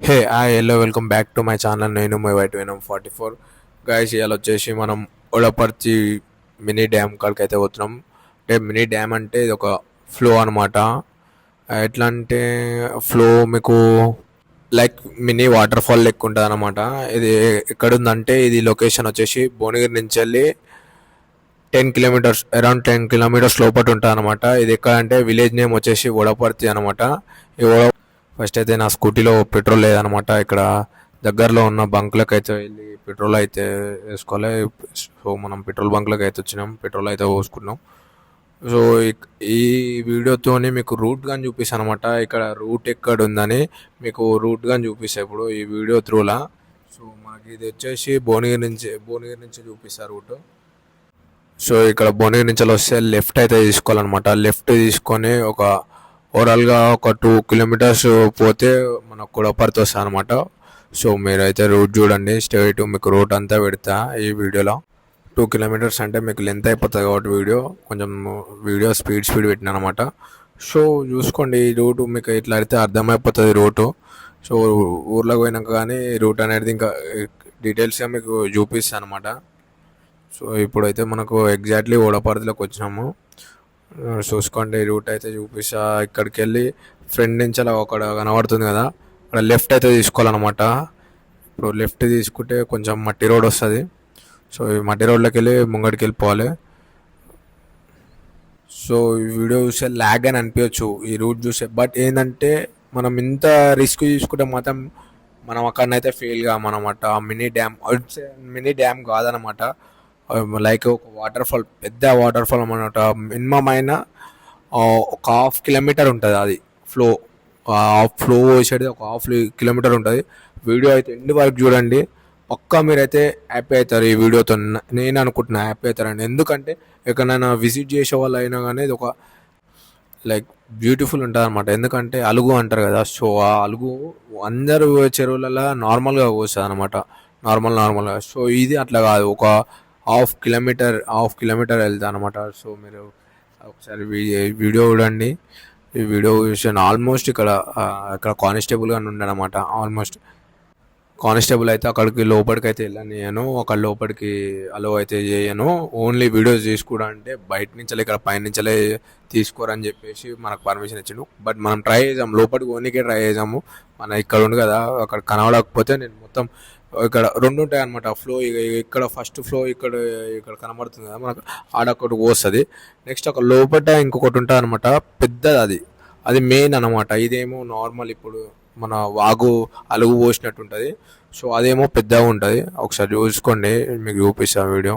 Hey hi hello welcome back to my channel. నేను my white వినం 44 guys. ఇవాళ వచ్చేసి మనం ఉడపర్తి మినీ డ్యామ్ కాడికి అయితే పోతున్నాం. అంటే మినీ డ్యామ్ అంటే ఇది ఒక ఫ్లో అనమాట. ఎట్లా అంటే ఫ్లో మీకు లైక్ మినీ వాటర్ ఫాల్ లెక్క ఉంటుంది అనమాట. ఇది ఎక్కడ ఉందంటే ఇది లొకేషన్ వచ్చేసి భువనగిరి నుంచి వెళ్ళి 10 కిలోమీటర్స్, అరౌండ్ 10 కిలోమీటర్స్ లోపల ఉంటుంది అనమాట. ఇది ఎక్కడ అంటే విలేజ్ నేమ్ వచ్చేసి వడపర్తి అనమాట. ఈ ఫస్ట్ అయితే నా స్కూటీలో పెట్రోల్ లేదనమాట. ఇక్కడ దగ్గరలో ఉన్న బంక్లకు అయితే వెళ్ళి పెట్రోల్ అయితే వేసుకోవాలి. సో మనం పెట్రోల్ బంక్లకు అయితే వచ్చినాం, పెట్రోల్ అయితే పోసుకున్నాం. సో ఈ వీడియోతోని మీకు రూట్ కానీ చూపిస్తాను అనమాట. ఇక్కడ రూట్ ఎక్కడ ఉందని మీకు రూట్ కానీ చూపిస్తాను ఇప్పుడు ఈ వీడియో త్రూలా. సో మనకి ఇది వచ్చేసి భువనగిరి నుంచి చూపిస్తారు రూట్. సో ఇక్కడ భువనగిరి నుంచి వస్తే లెఫ్ట్ అయితే తీసుకోవాలన్నమాట. లెఫ్ట్ తీసుకొని ఓవరాల్గా ఒక 2 కిలోమీటర్స్ పోతే మన కుడపర్తి వస్తుంది అనమాట. సో మీరైతే రూట్ చూడండి స్ట్రైట్, మీకు రూట్ అంతా పెడతా ఈ వీడియోలో. 2 కిలోమీటర్స్ అంటే మీకు లెంత్ అయిపోతుంది కాబట్టి వీడియో స్పీడ్ పెట్టినా అనమాట. సో చూసుకోండి ఈ రూట్ మీకు ఇట్లా అయితే అర్థమైపోతుంది రూటు. సో ఊర్లోకి పోయినాక కానీ రూట్ అనేది ఇంకా డీటెయిల్స్గా మీకు చూపిస్తాను అనమాట. సో ఇప్పుడైతే మనకు ఎగ్జాక్ట్లీ ఓడపర్తిలోకి వచ్చినాము. చూసుకోండి రూట్ అయితే చూపిస్తా. ఇక్కడికి వెళ్ళి ఫ్రంట్ నుంచి అలా ఒక కనబడుతుంది కదా, అక్కడ లెఫ్ట్ అయితే తీసుకోవాలన్నమాట. ఇప్పుడు లెఫ్ట్ తీసుకుంటే కొంచెం మట్టి రోడ్ వస్తుంది. సో ఈ మట్టి రోడ్లోకి వెళ్ళి ముంగడికి వెళ్ళిపోవాలి. సో ఈ వీడియో చూస్తే ల్యాగ్ అని అనిపించచ్చు ఈ రూట్ చూస్తే, బట్ ఏంటంటే మనం ఇంత రిస్క్ తీసుకుంటే మాత్రం మనం అక్కడనైతే ఫెయిల్ కామన్నమాట. మినీ డ్యామ్ కాదనమాట, లైక్ ఒక వాటర్ ఫాల్, పెద్ద వాటర్ ఫాల్ అన్నమాట. మినిమం అయినా ఒక 1/2 కిలోమీటర్ ఉంటుంది అది ఫ్లో. ఫ్లో వచ్చేది ఒక 1/2 కిలోమీటర్ ఉంటుంది. వీడియో అయితే ఎండ్ వరకు చూడండి, పక్కా మీరైతే హ్యాపీ అవుతారు ఈ వీడియోతో. నేను అనుకుంటున్నా హ్యాపీ అవుతారండి. ఎందుకంటే ఎక్కడైనా విజిట్ చేసే వాళ్ళు అయినా కానీ ఇది ఒక లైక్ బ్యూటిఫుల్ ఉంటుంది అనమాట. ఎందుకంటే అలుగు అంటారు కదా, సో ఆ అలుగు అందరు చెరువులలో నార్మల్గా పోస్తుంది అనమాట, నార్మల్గా. సో ఇది అట్లా కాదు, ఒక హాఫ్ కిలోమీటర్ వెళ్తా అనమాట. సో మీరు ఒకసారి వీడియో చూడండి. ఈ వీడియో చూసాను ఆల్మోస్ట్ ఇక్కడ కానిస్టేబుల్ గానే ఉన్నాడనమాట. ఆల్మోస్ట్ కానిస్టేబుల్ అయితే అక్కడికి లోపలికి అయితే వెళ్ళాను నేను, అక్కడ లోపలికి అలో అయితే చేయను. ఓన్లీ వీడియోస్ తీసుకోవడం అంటే బయట నుంచి ఇక్కడ పైన నుంచే తీసుకోరని చెప్పేసి మనకు పర్మిషన్ ఇచ్చిండు. బట్ మనం ట్రై చేసాము, లోపలికి ఓన్లీకే ట్రై చేసాము. మన ఇక్కడ ఉంది కదా, అక్కడ కనబడకపోతే నేను మొత్తం ఇక్కడ 2 ఉంటాయి అనమాట ఫ్లో. ఇక్కడ ఫస్ట్ ఫ్లో ఇక్కడ ఇక్కడ కనబడుతుంది కదా మనకు, ఆడొకటి పోస్తుంది. నెక్స్ట్ ఒక లోపల ఇంకొకటి ఉంటుంది అనమాట, పెద్దది. అది మెయిన్ అనమాట. ఇదేమో నార్మల్ ఇప్పుడు మన వాగు అలుగు పోసినట్టు ఉంటుంది. సో అదేమో పెద్దగా ఉంటుంది. ఒకసారి చూసుకోండి, మీకు చూపిస్తాను వీడియో.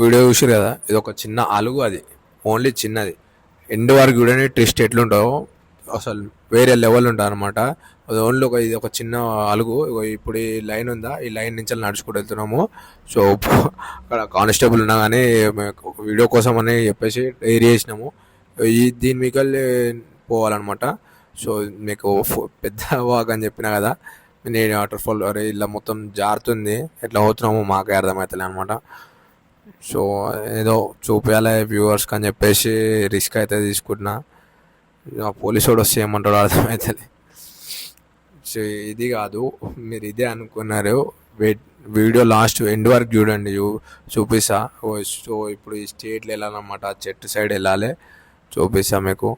వీడియో చూసారు కదా, ఇది ఒక చిన్న అలుగు, అది ఓన్లీ చిన్నది. ఎండ్ వరకు చూడండి ట్విస్ట్ ఎట్లుంటావో, అసలు వేరే లెవెల్ ఉంటుంది అనమాట. అది ఓన్లీ ఇది ఒక చిన్న అలుగు. ఇప్పుడు ఈ లైన్ ఉందా, ఈ లైన్ నుంచి నడుచుకుంటూ వెళ్తున్నాము. సో అక్కడ కానిస్టేబుల్ ఉన్నా కానీ వీడియో కోసం అని చెప్పేసి ఏరియా చేసినాము. దీని మీకల్లి పోవాలన్నమాట. సో మీకు పెద్ద వాక్ అని చెప్పినా కదా, నేను వాటర్ ఫాల్ అరే ఇలా మొత్తం జారుతుంది, ఎట్లా పోతున్నామో మాకే అర్థమవుతలే అనమాట. సో ఏదో చూపించాలి వ్యూవర్స్కి అని చెప్పేసి రిస్క్ అయితే తీసుకుంటున్నా. పోలీసు వాడు వస్తే ఏమంటాడో అర్థమవుతుంది. సో ఇది కాదు, మీరు ఇదే అనుకున్నారు. వీడియో లాస్ట్ ఎండ్ వరకు చూడండి, చూపిస్తా. సో ఇప్పుడు ఈ స్టేట్లో వెళ్ళాలన్నమాట, చెట్టు సైడ్ వెళ్ళాలి, చూపిస్తా మీకు.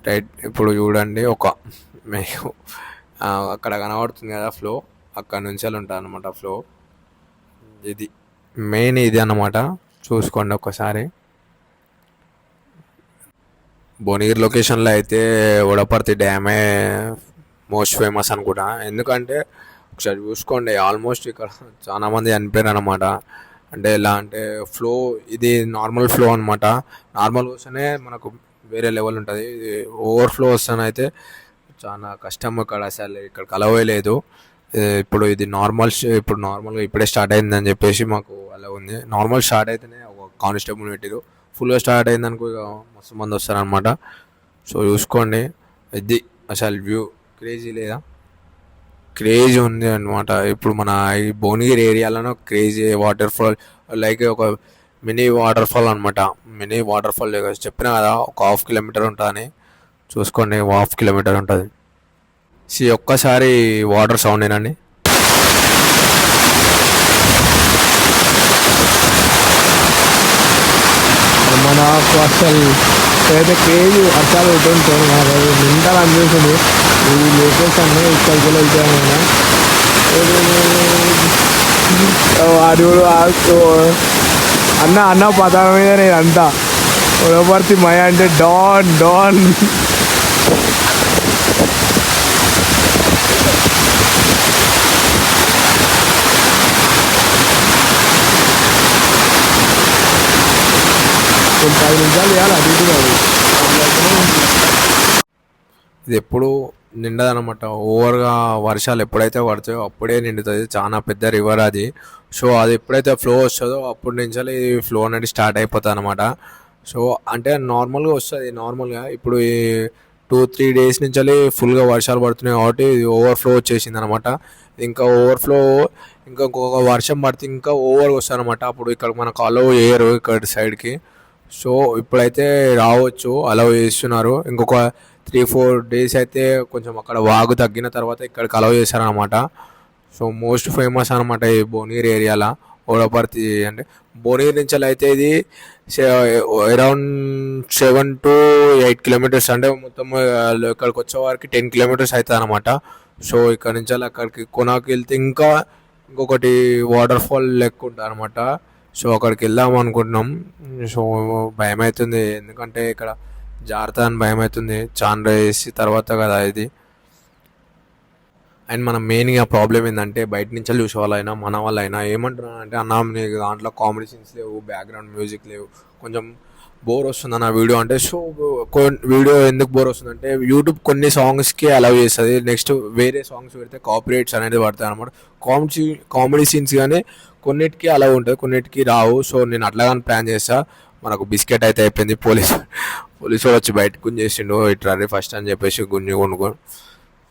రైట్. ఇప్పుడు చూడండి ఒక మీకు అక్కడ కనబడుతుంది కదా ఫ్లో, అక్కడ నుంచి ఉంటుంది అనమాట ఫ్లో. ఇది మెయిన్ ఇది అన్నమాట. చూసుకోండి ఒక్కసారి. భువనగిరి లొకేషన్లో అయితే ఉడపర్తి డ్యామే మోస్ట్ ఫేమస్ అనుకుంటా. ఎందుకంటే ఒకసారి చూసుకోండి, ఆల్మోస్ట్ ఇక్కడ చాలామంది చనిపోయారు అనమాట. అంటే ఎలా అంటే ఫ్లో ఇది నార్మల్ ఫ్లో అనమాట. నార్మల్ వస్తేనే మనకు వేరే లెవెల్ ఉంటుంది. ఓవర్ఫ్లో వస్తానైతే చాలా కష్టం. ఇక్కడ అసలు ఇక్కడ కలవలేదు. ఇప్పుడు ఇది ఇప్పుడు నార్మల్గా ఇప్పుడే స్టార్ట్ అయిందని చెప్పేసి మాకు అలా ఉంది. నార్మల్ స్టార్ట్ అయితేనే ఒక కానిస్టేబుల్ పెట్టిరు. ఫుల్గా స్టార్ట్ అయిందనుకో ఇక మస్తు మంది వస్తారనమాట. సో చూసుకోండి, ఇది అసలు వ్యూ క్రేజీ లేదా, క్రేజీ ఉంది అనమాట. ఇప్పుడు మన ఈ భువనగిరి ఏరియాలోనే క్రేజీ వాటర్ ఫాల్, లైక్ ఒక మినీ వాటర్ ఫాల్ అనమాట. మినీ వాటర్ ఫాల్ చెప్పినా కదా, ఒక 1/2 కిలోమీటర్ ఉంటుందని. చూసుకోండి, 1/2 కిలోమీటర్ ఉంటుంది. ఒక్కసారి వాటర్ సౌండ్ ఏనండి. మనకు అసలు ఏదైతే క్రేజీ వర్షాలు ఉంటుంది నాకు నిండా అనిపిస్తుంది. ఈ లొకేషన్ ఇక్కడికి వెళ్తాను వాడు అన్న పదాల మీద నేను అంతా ఉడపర్తి మయ అంటే డాన్ డాన్. కొన్ని 10 నిమిషాలు చేయాలి అది ఇది ఎప్పుడు నిండదనమాట. ఓవర్గా వర్షాలు ఎప్పుడైతే పడతాయో అప్పుడే నిండుతుంది. చాలా పెద్ద రివర్ అది. సో అది ఎప్పుడైతే ఫ్లో వస్తుందో అప్పటి నుంచి ఫ్లో అనేది స్టార్ట్ అయిపోతుంది అనమాట. సో అంటే నార్మల్గా వస్తుంది. నార్మల్గా ఇప్పుడు ఈ 2-3 డేస్ నుంచి ఫుల్గా వర్షాలు పడుతున్నాయి కాబట్టి ఇది ఓవర్ఫ్లో వచ్చేసింది అనమాట. ఇంకా ఓవర్ఫ్లో ఇంకొక వర్షం పడితే ఇంకా ఓవర్గా వస్తుంది అనమాట. అప్పుడు ఇక్కడ మనకు అలౌ చేయరు ఇక్కడ సైడ్కి. సో ఇప్పుడైతే రావచ్చు, అలౌ చేస్తున్నారు. ఇంకొక 3-4 డేస్ అయితే కొంచెం అక్కడ వాగు తగ్గిన తర్వాత ఇక్కడికి అలౌ చేశారనమాట. సో మోస్ట్ ఫేమస్ అనమాట ఈ భువనగిరి ఏరియాలో ఉడపర్తి. అంటే భువనగిరి నుంచి అయితే ఇది అరౌండ్ 7 to 8 కిలోమీటర్స్. అంటే మొత్తం ఇక్కడికి వచ్చే వారికి 10 కిలోమీటర్స్ అవుతుంది అనమాట. సో ఇక్కడ నుంచి అక్కడికి కొనాకి వెళ్తే ఇంకొకటి వాటర్ ఫాల్ లెక్క ఉంటుంది అనమాట. సో అక్కడికి వెళ్దాం అనుకుంటున్నాం. సో భయం అవుతుంది, ఎందుకంటే ఇక్కడ జాగ్రత్త అని భయం అవుతుంది. చాలా వేసి తర్వాత కదా ఇది. అండ్ మనం మెయిన్గా ప్రాబ్లం ఏంటంటే బయట నుంచి చూసే వాళ్ళైనా మన వాళ్ళైనా ఏమంటున్నా అంటే అన్న నీకు దాంట్లో కామెడీ సీన్స్ లేవు, బ్యాక్గ్రౌండ్ మ్యూజిక్ లేవు, కొంచెం బోర్ వస్తుంది అన్న వీడియో అంటే. సో వీడియో ఎందుకు బోర్ వస్తుందంటే యూట్యూబ్ కొన్ని సాంగ్స్కి అలౌ చేస్తుంది, నెక్స్ట్ వేరే సాంగ్స్ పెడితే కాపీరైట్స్ అనేది పడతాయి అనమాట. కామెడీ సీన్స్ కానీ కొన్నిటికి అలా ఉంటుంది, కొన్నిటికి రావు. సో నేను అట్లాగానే ప్లాన్ చేస్తా. మనకు బిస్కెట్ అయితే అయిపోయింది. పోలీసు వచ్చి బయటకు గుంజేసిండు, ఇట్లా ఫస్ట్ అని చెప్పేసి కొనుక్కొని.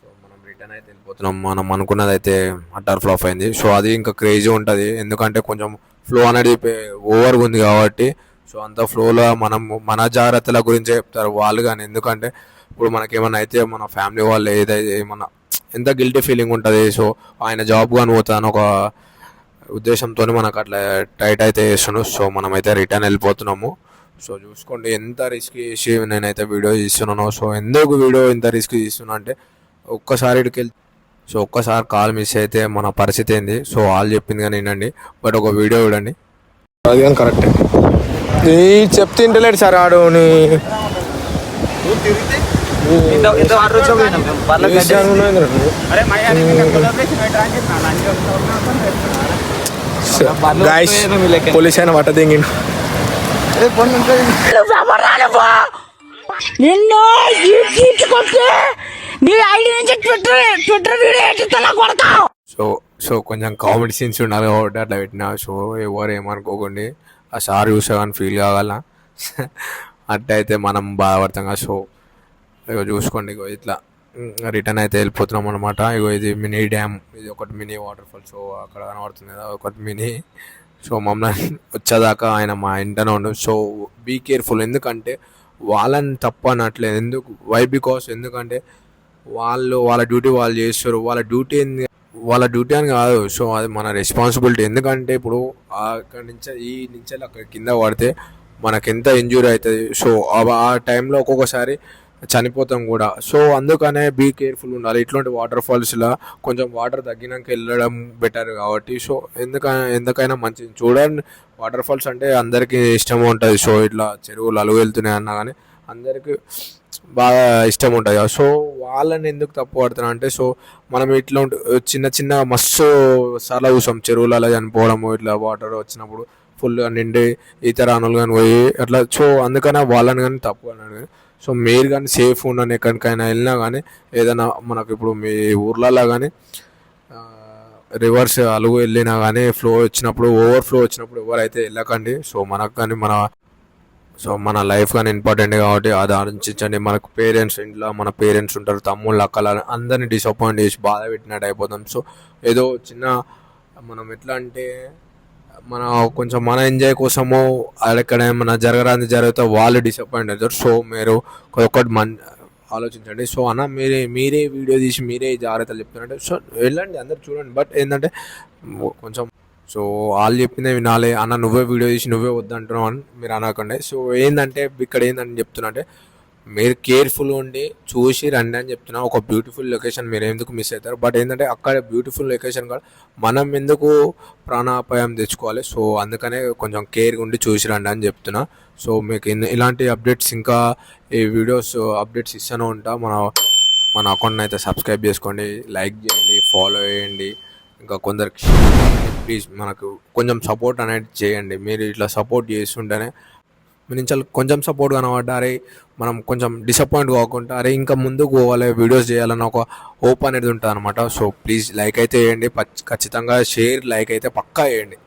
సో మనం రిటర్న్ అయితే వెళ్ళిపోతున్నాం. మనం అనుకున్నది అయితే అట్టర్ ఫ్లాప్ అయింది. సో అది ఇంకా క్రేజీ ఉంటుంది, ఎందుకంటే కొంచెం ఫ్లో అనేది ఓవర్గా ఉంది కాబట్టి. సో అంత ఫ్లోలో మన జాగ్రత్తల గురించి చెప్తారు వాళ్ళు కానీ. ఎందుకంటే ఇప్పుడు మనకేమన్నా అయితే మన ఫ్యామిలీ వాళ్ళు ఏదైతే ఏమన్నా ఎంత గిల్టీ ఫీలింగ్ ఉంటుంది. సో ఆయన జాబ్ కానీ పోతాను ఒక ఉద్దేశంతో మనకు అట్లా టైట్ అయితే చేస్తున్నాను. సో మనమైతే రిటర్న్ వెళ్ళిపోతున్నాము. సో చూసుకోండి ఎంత రిస్క్ చేసి నేనైతే వీడియో తీస్తున్నాను. సో ఎందుకు వీడియో ఇంత రిస్క్ తీస్తున్నా అంటే ఒక్కసారి ఇక్కడికి వెళ్తే, సో ఒక్కసారి కాల్ మిస్ అయితే మన పరిస్థితి ఏంది. సో వాళ్ళు చెప్పింది కానీ వినండి, బట్ ఒక వీడియో చూడండి. అది కానీ కరెక్టే. చెప్తే ఇంటలేడు సార్ ఆడు పోలీస్ అయినా పట్ట దింగిండు. నిన్ను నీ ఐడి నుంచి ట్విట్టర్ వీడియో కొడతావు. సో కొంచెం కామెడీ సీన్స్ ఉండాలి కాబట్టి అట్లా పెట్టినా. సో ఎవరు ఏమనుకోకండి, ఆ సార్ చూసా కానీ ఫీల్ కావాల అట్లయితే మనం బాధపడతాం కదా. సో ఇగో చూసుకోండి, ఇగో ఇట్లా రిటర్న్ అయితే వెళ్ళిపోతున్నాం అనమాట. ఇగో ఇది మినీ డ్యామ్, ఇది ఒకటి మినీ వాటర్ ఫాల్. సో అక్కడ కనబడుతుంది కదా ఒకటి మినీ. సో మమ్మల్ని వచ్చేదాకా ఆయన మా ఇంటనే ఉండు. సో బీ కేర్ఫుల్, ఎందుకంటే వాళ్ళని తప్పు అనట్లేదు. బికాస్ ఎందుకంటే వాళ్ళ డ్యూటీ వాళ్ళు చేస్తారు. వాళ్ళ డ్యూటీ అని కాదు. సో అది మన రెస్పాన్సిబిలిటీ. ఎందుకంటే ఇప్పుడు అక్కడి నుంచి అక్కడ కింద పడితే మనకెంత ఇంజూరీ అవుతుంది. సో ఆ టైంలో ఒక్కొక్కసారి చనిపోతాం కూడా. సో అందుకనే బీ కేర్ఫుల్ ఉండాలి. ఇట్లాంటి వాటర్ ఫాల్స్లో కొంచెం వాటర్ తగ్గినాక వెళ్ళడం బెటర్ కాబట్టి. సో ఎందుకైనా మంచిది. చూడండి, వాటర్ ఫాల్స్ అంటే అందరికీ ఇష్టం ఉంటుంది. సో ఇట్లా చెరువులు అలుగు వెళ్తున్నాయి అన్నా కానీ అందరికీ బాగా ఇష్టం ఉంటుంది. సో వాళ్ళని ఎందుకు తప్పు పడుతున్నా అంటే, సో మనం ఇట్లా చిన్న చిన్న మస్తు సార్లు చూసాం చెరువులలో చనిపోవడము, ఇట్లా వాటర్ వచ్చినప్పుడు ఫుల్గా నిండి ఈత రానులు కానీ పోయి అట్లా. సో అందుకనే వాళ్ళని కానీ తప్పు అన్నాడు కానీ. సో మీరు కానీ సేఫ్ ఉండని ఎక్కడికైనా వెళ్ళినా కానీ ఏదైనా మనకు ఇప్పుడు మీ ఊర్లలో కానీ రివర్స్ అలుగు వెళ్ళినా కానీ ఫ్లో వచ్చినప్పుడు ఓవర్ఫ్లో వచ్చినప్పుడు ఎవరైతే వెళ్ళకండి. సో మనకు కానీ మన లైఫ్ కానీ ఇంపార్టెంట్ కాబట్టి అది ఆలోచించండి. మనకు పేరెంట్స్, ఇంట్లో మన పేరెంట్స్ ఉంటారు, తమ్ముళ్ళు అక్కలు, అందరినీ డిసప్పాయింట్ చేసి బాధ పెట్టినట్టు అయిపోతాం. సో ఏదో చిన్న మనం ఎట్లా అంటే కొంచెం మన ఎంజాయ్ కోసము అక్కడ ఏమైనా జరగరాని జరిగితే వాళ్ళు డిసప్పాయింట్ అవుతారు. సో మీరు ఒకటి ఆలోచించండి. సో అన్న మీరే వీడియో తీసి మీరే జాగ్రత్తలు చెప్తున్నారంటే సో వెళ్ళండి, అందరు చూడండి. బట్ ఏంటంటే కొంచెం సో వాళ్ళు చెప్పిందే వినాలి. అన్న నువ్వే వీడియో తీసి నువ్వే వద్దంటున్నావు అని మీరు అనకండి. సో ఏంటంటే ఇక్కడ ఏంటని చెప్తున్నా అంటే, మీరు కేర్ఫుల్గా ఉండి చూసి రండి అని చెప్తున్నా. ఒక బ్యూటిఫుల్ లొకేషన్ మీరు ఎందుకు మిస్ అవుతారు. బట్ ఏంటంటే అక్కడ బ్యూటిఫుల్ లొకేషన్ కూడా మనం ఎందుకు ప్రాణాపాయం తెచ్చుకోవాలి. సో అందుకనే కొంచెం కేర్గా ఉండి చూసి రండి అని చెప్తున్నా. సో మీకు ఇలాంటి అప్డేట్స్ ఇంకా ఈ వీడియోస్ అప్డేట్స్ ఇస్తూనే ఉంటా. మన అకౌంట్ని అయితే సబ్స్క్రైబ్ చేసుకోండి, లైక్ చేయండి, ఫాలో చేయండి, ఇంకా కొందరికి ప్లీజ్ మనకు కొంచెం సపోర్ట్ అనేది చేయండి. మీరు ఇట్లా సపోర్ట్ చేస్తుంటేనే మీ నుంచి కొంచెం సపోర్ట్ కనబడ్డా అరే మనం కొంచెం డిసప్పాయింట్ కాకుండా అరే ఇంకా ముందుకు పోవాలి, వీడియోస్ చేయాలన్న ఒక హోప్ అనేది ఉంటుంది అనమాట. సో ప్లీజ్ లైక్ అయితే చేయండి, ఖచ్చితంగా షేర్ లైక్ అయితే పక్కా చేయండి.